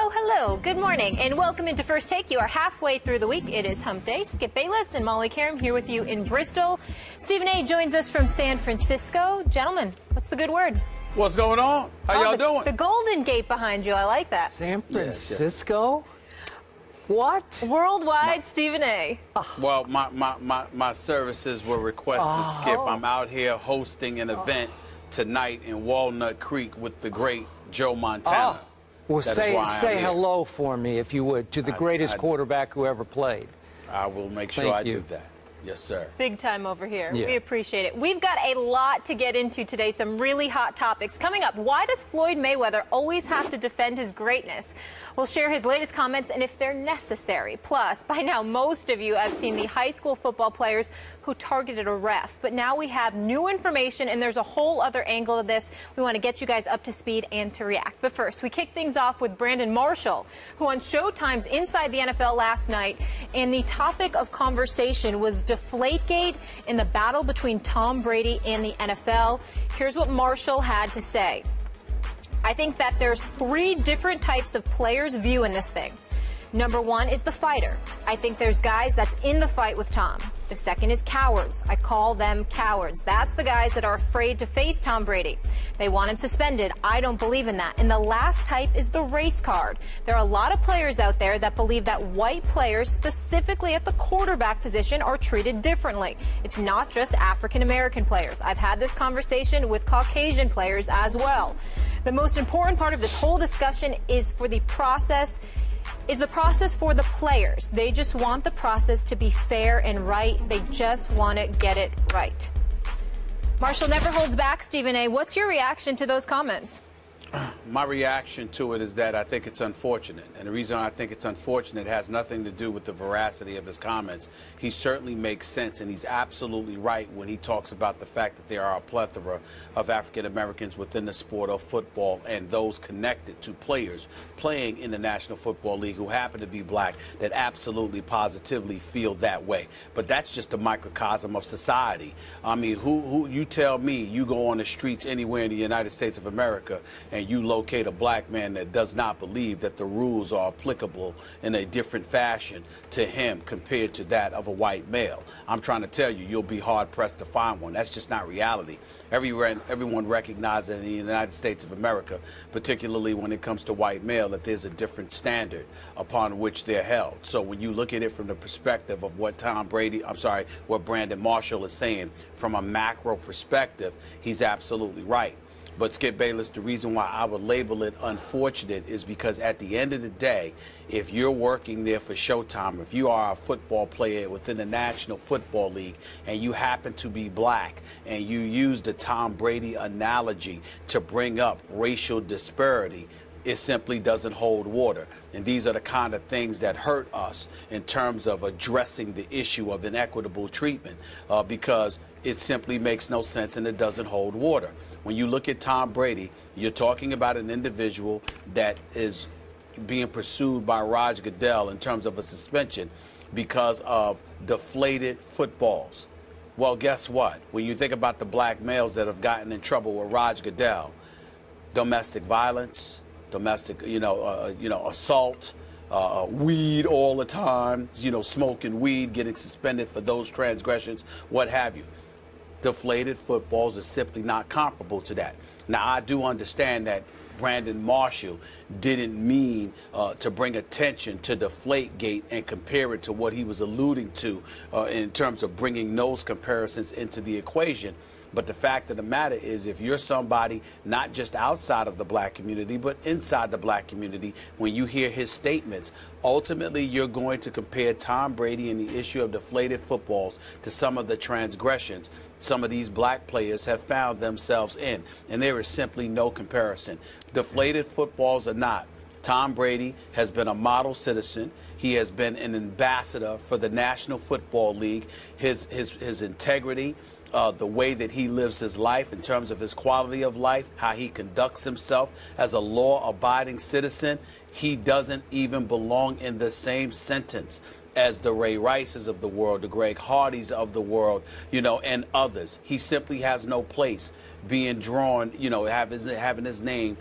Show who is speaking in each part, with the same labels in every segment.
Speaker 1: Hello, good morning, and welcome into First Take. You are halfway through the week. It is Hump Day. Skip Bayless and Molly Karam here with you in Bristol. Stephen A. joins us from San Francisco. Gentlemen, what's the good word?
Speaker 2: What's going on? How y'all doing?
Speaker 1: The Golden Gate behind you. I like that.
Speaker 3: San Francisco? What?
Speaker 1: Worldwide, Stephen A.
Speaker 2: Well, my services were requested, Skip. I'm out here hosting an event tonight in Walnut Creek with the great Joe Montana.
Speaker 3: Well, say hello for me, if you would, to the greatest quarterback who ever played.
Speaker 2: I will make sure I do that. Yes, sir.
Speaker 1: Big time over here.
Speaker 3: Yeah.
Speaker 1: We appreciate it. We've got a lot to get into today, some really hot topics. Coming up, why does Floyd Mayweather always have to defend his greatness? We'll share his latest comments and if they're necessary. Plus, by now, most of you have seen the high school football players who targeted a ref. But now we have new information, and there's a whole other angle of this. We want to get you guys up to speed and to react. But first, we kick things off with Brandon Marshall, who on Showtime's Inside the NFL last night, and the topic of conversation was Deflategate in the battle between Tom Brady and the NFL. Here's what Marshall had to say. I think that there's three different types of players' view in this thing. Number one is the fighter. I think there's guys that's in the fight with Tom. The second is cowards. I call them cowards. That's the guys that are afraid to face Tom Brady. They want him suspended. I don't believe in that. And the last type is the race card. There are a lot of players out there that believe that white players, specifically at the quarterback position, are treated differently. It's not just African American players. I've had this conversation with Caucasian players as well. The most important part of this whole discussion is for the process for the players. They just want the process to be fair and right. They just want to get it right. Marshall never holds back, Stephen A. What's your reaction to those comments?
Speaker 2: My reaction to it is that I think it's unfortunate. And the reason I think it's unfortunate has nothing to do with the veracity of his comments. He certainly makes sense, and he's absolutely right when he talks about the fact that there are a plethora of African Americans within the sport of football and those connected to players playing in the National Football League who happen to be black that absolutely positively feel that way. But that's just a microcosm of society. I mean, who you tell me you go on the streets anywhere in the United States of America and you locate a black man that does not believe that the rules are applicable in a different fashion to him compared to that of a white male. I'm trying to tell you, you'll be hard-pressed to find one. That's just not reality. Everyone recognizes in the United States of America, particularly when it comes to white male, that there's a different standard upon which they're held. So when you look at it from the perspective of what what Brandon Marshall is saying from a macro perspective, he's absolutely right. But Skip Bayless, the reason why I would label it unfortunate is because at the end of the day, if you're working there for Showtime, if you are a football player within the National Football League and you happen to be black and you use the Tom Brady analogy to bring up racial disparity, it simply doesn't hold water. And these are the kind of things that hurt us in terms of addressing the issue of inequitable treatment because it simply makes no sense and it doesn't hold water. When you look at Tom Brady, you're talking about an individual that is being pursued by Roger Goodell in terms of a suspension because of deflated footballs. Well, guess what? When you think about the black males that have gotten in trouble with Roger Goodell, domestic violence, assault, weed all the time, smoking weed, getting suspended for those transgressions, what have you. Deflated footballs is simply not comparable to that. Now, I do understand that Brandon Marshall didn't mean to bring attention to Deflategate and compare it to what he was alluding to in terms of bringing those comparisons into the equation. But the fact of the matter is, if you're somebody not just outside of the black community, but inside the black community, when you hear his statements, ultimately you're going to compare Tom Brady and the issue of deflated footballs to some of the transgressions some of these black players have found themselves in. And there is simply no comparison. Deflated footballs or not, Tom Brady has been a model citizen. He has been an ambassador for the National Football League. His integrity, the way that he lives his life in terms of his quality of life, how he conducts himself as a law-abiding citizen, he doesn't even belong in the same sentence as the Ray Rices of the world, the Greg Hardys of the world, and others. He simply has no place being drawn, having his name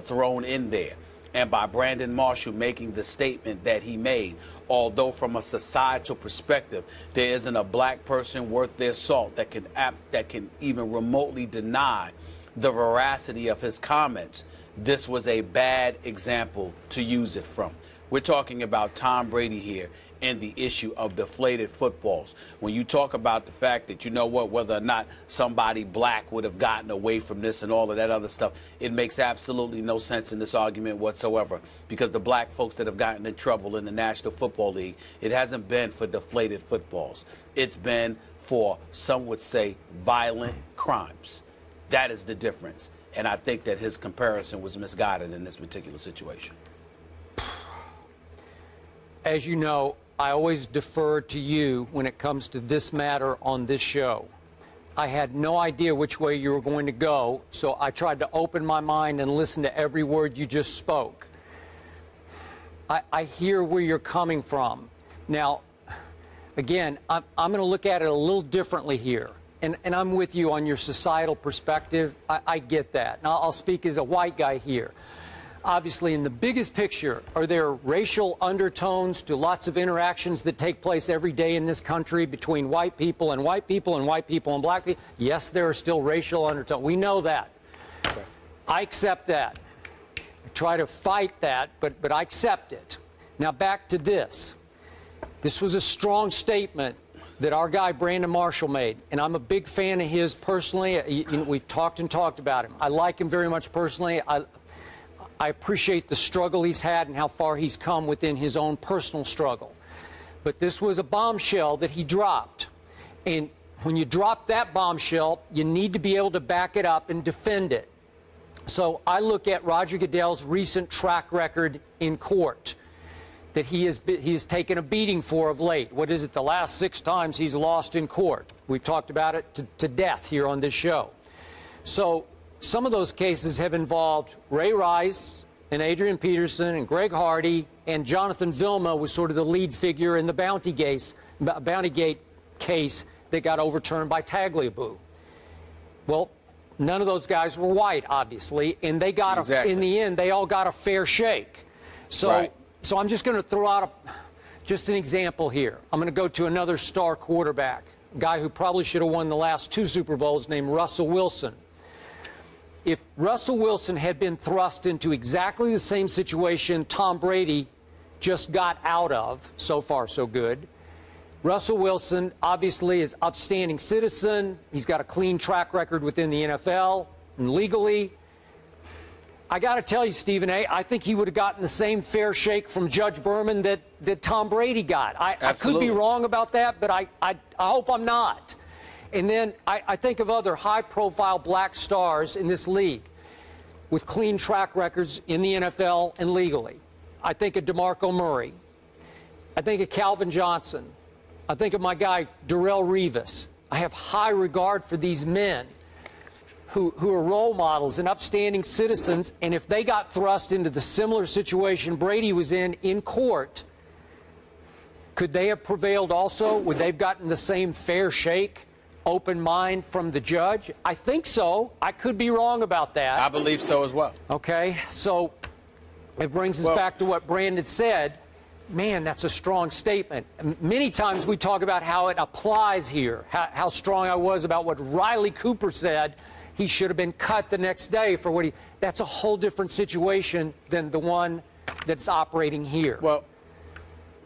Speaker 2: thrown in there. and by Brandon Marshall making the statement that he made. Although from a societal perspective, there isn't a black person worth their salt that can even remotely deny the veracity of his comments, this was a bad example to use it from. We're talking about Tom Brady here and the issue of deflated footballs. When you talk about the fact that, you know what, whether or not somebody black would have gotten away from this and all of that other stuff, it makes absolutely no sense in this argument whatsoever, because the black folks that have gotten in trouble in the National Football League, it hasn't been for deflated footballs. It's been for, some would say, violent crimes. That is the difference. And I think that his comparison was misguided in this particular situation.
Speaker 3: As you know, I always defer to you when it comes to this matter on this show. I had no idea which way you were going to go, so I tried to open my mind and listen to every word you just spoke. I hear where you're coming from. Now, again, I'm going to look at it a little differently here. And I'm with you on your societal perspective. I get that. Now, I'll speak as a white guy here. Obviously, in the biggest picture, are there racial undertones to lots of interactions that take place every day in this country between white people and white people and white people and black people? Yes, there are still racial undertones. We know that. Okay. I accept that. I try to fight that, but I accept it. Now, back to this. This was a strong statement that our guy Brandon Marshall made, and I'm a big fan of his personally. We've talked about him. I like him very much personally. I appreciate the struggle he's had and how far he's come within his own personal struggle. But this was a bombshell that he dropped. And when you drop that bombshell, you need to be able to back it up and defend it. So I look at Roger Goodell's recent track record in court that he has taken a beating for of late. What is it, the last 6 times he's lost in court? We've talked about it to death here on this show. So some of those cases have involved Ray Rice and Adrian Peterson and Greg Hardy, and Jonathan Vilma was sort of the lead figure in the Bountygate case that got overturned by Tagliabue. Well, none of those guys were white, obviously, and they got exactly. In the end, they all got a fair shake. So. Right. So I'm just going to throw out just an example here. I'm going to go to another star quarterback, a guy who probably should have won the last 2 Super Bowls, named Russell Wilson. If Russell Wilson had been thrust into exactly the same situation Tom Brady just got out of, so far so good, Russell Wilson obviously is an upstanding citizen. He's got a clean track record within the NFL and legally. I got to tell you, Stephen A., I think he would have gotten the same fair shake from Judge Berman that Tom Brady got. I could be wrong about that, but I hope I'm not. And then I think of other high-profile black stars in this league with clean track records in the NFL and legally. I think of DeMarco Murray. I think of Calvin Johnson. I think of my guy, Darrelle Revis. I have high regard for these men who are role models and upstanding citizens, and if they got thrust into the similar situation Brady was in court, could they have prevailed also? Would they have gotten the same fair shake, open mind from the judge? I think so. I could be wrong about that.
Speaker 2: I believe so as well.
Speaker 3: Okay, so it brings us back to what Brandon said. Man, that's a strong statement. Many times we talk about how it applies here, how strong I was about what Riley Cooper said. He should have been cut the next day for what he... That's a whole different situation than the one that's operating here.
Speaker 2: Well,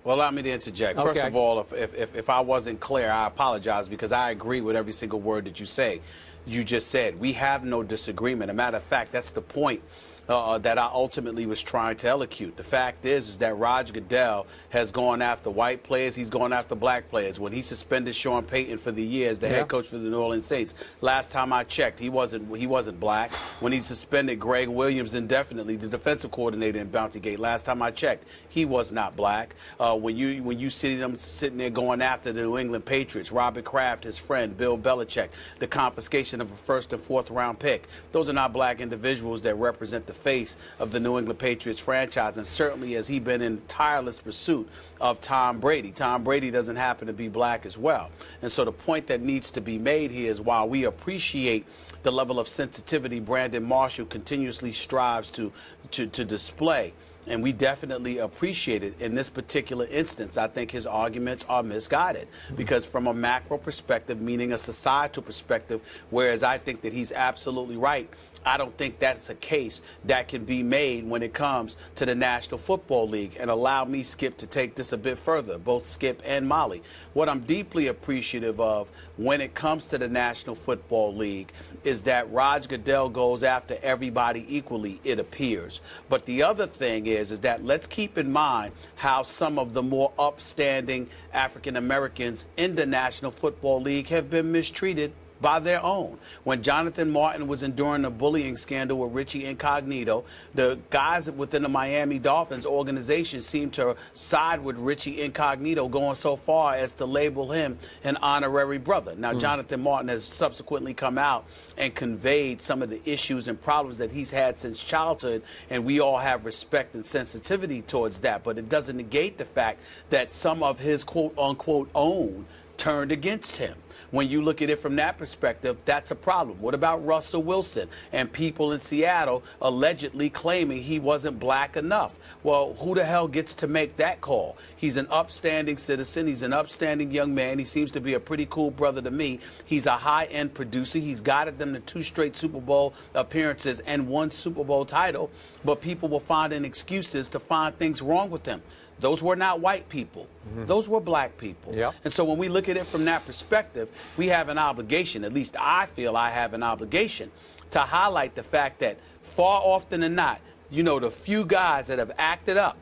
Speaker 2: allow me to interject.
Speaker 3: Okay.
Speaker 2: First of all, if I wasn't clear, I apologize, because I agree with every single word that you just said. We have no disagreement. As a matter of fact, that's the point that I ultimately was trying to elocute. The fact is that Roger Goodell has gone after white players. He's gone after black players. When he suspended Sean Payton for the year as the head coach for the New Orleans Saints, last time I checked, he wasn't black. When he suspended Greg Williams indefinitely, the defensive coordinator in Bountygate, last time I checked, he was not black. When you see them sitting there going after the New England Patriots, Robert Kraft, his friend, Bill Belichick, the confiscation of a 1st and 4th round pick, those are not black individuals that represent the face of the New England Patriots franchise, and certainly has he been in tireless pursuit of Tom Brady. Tom Brady doesn't happen to be black as well. And so the point that needs to be made here is, while we appreciate the level of sensitivity Brandon Marshall continuously strives to display, and we definitely appreciate it, in this particular instance, I think his arguments are misguided. Because from a macro perspective, meaning a societal perspective, whereas I think that he's absolutely right, I don't think that's a case that can be made when it comes to the National Football League. And allow me, Skip, to take this a bit further, both Skip and Molly. What I'm deeply appreciative of when it comes to the National Football League is that Roger Goodell goes after everybody equally, it appears. But the other thing is that let's keep in mind how some of the more upstanding African Americans in the National Football League have been mistreated by their own. When Jonathan Martin was enduring a bullying scandal with Richie Incognito, the guys within the Miami Dolphins organization seemed to side with Richie Incognito, going so far as to label him an honorary brother. Now, Jonathan Martin has subsequently come out and conveyed some of the issues and problems that he's had since childhood, and we all have respect and sensitivity towards that. But it doesn't negate the fact that some of his quote-unquote own turned against him. When you look at it from that perspective, that's a problem. What about Russell Wilson and people in Seattle allegedly claiming he wasn't black enough? Well, who the hell gets to make that call? He's an upstanding citizen. He's an upstanding young man. He seems to be a pretty cool brother to me. He's a high-end producer. He's guided them to 2 straight Super Bowl appearances and 1 Super Bowl title. But people will find excuses to find things wrong with him. Those were not white people. Those were black people.
Speaker 3: Yep.
Speaker 2: And so when we look at it from that perspective, we have an obligation, at least I feel I have an obligation, to highlight the fact that far often than not, you know, the few guys that have acted up,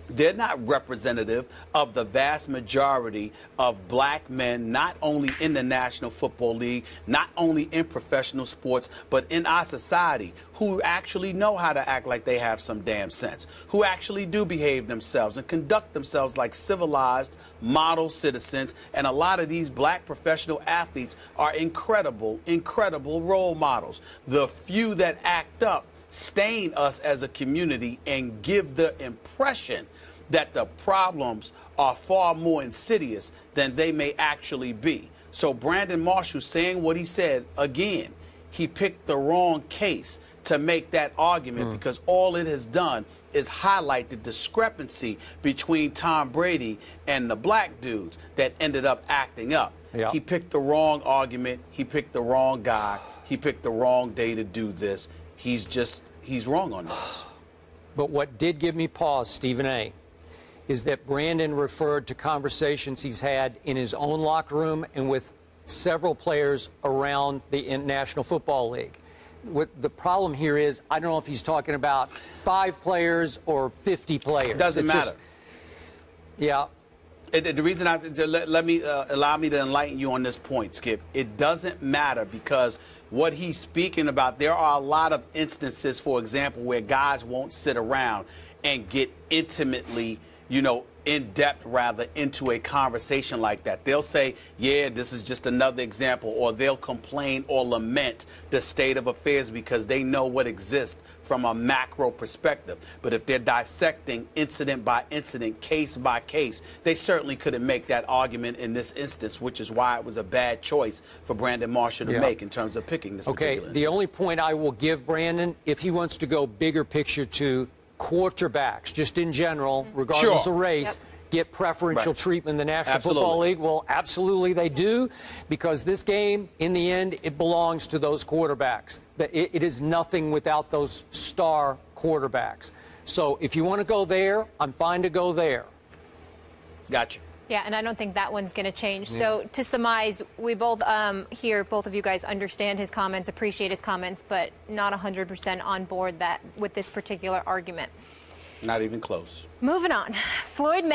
Speaker 2: they're not representative of the vast majority of black men, not only in the National Football League, not only in professional sports, but in our society, who actually know how to act like they have some damn sense, who actually do behave themselves and conduct themselves like civilized, model citizens. And a lot of these black professional athletes are incredible, incredible role models. The few that act up stain us as a community and give the impression that the problems are far more insidious than they may actually be. So Brandon Marshall saying what he said, again, he picked the wrong case to make that argument, because all it has done is highlight the discrepancy between Tom Brady and the black dudes that ended up acting up.
Speaker 3: Yeah.
Speaker 2: He picked the wrong argument. He picked the wrong guy. He picked the wrong day to do this. He's wrong on this.
Speaker 3: But what did give me pause, Stephen A., is that Brandon referred to conversations he's had in his own locker room and with several players around the National Football League. What the problem here is, I don't know if he's talking about 5 players or 50 players.
Speaker 2: Doesn't matter.
Speaker 3: Yeah.
Speaker 2: The reason allow me to enlighten you on this point, Skip. It doesn't matter, because what he's speaking about, there are a lot of instances, for example, where guys won't sit around and get intimately, you know, in depth rather, into a conversation like that. They'll say, yeah, this is just another example, or they'll complain or lament the state of affairs because they know what exists from a macro perspective. But if they're dissecting incident by incident, case by case, they certainly couldn't make that argument in this instance, which is why it was a bad choice for Brandon Marshall to make in terms of picking this particular instance.
Speaker 3: The only point I will give Brandon, if he wants to go bigger picture to quarterbacks, just in general, regardless of race, get preferential treatment in the National Football League. Well, absolutely they do, because this game, in the end, it belongs to those quarterbacks. It is nothing without those star quarterbacks. So if you want to go there, I'm fine to go there.
Speaker 2: Gotcha.
Speaker 1: Yeah, and I don't think that one's going to change. So to surmise, we both here, both of you guys understand his comments, appreciate his comments, but not 100% on board with this particular argument.
Speaker 2: Not even close.
Speaker 1: Moving on. Floyd Mayweather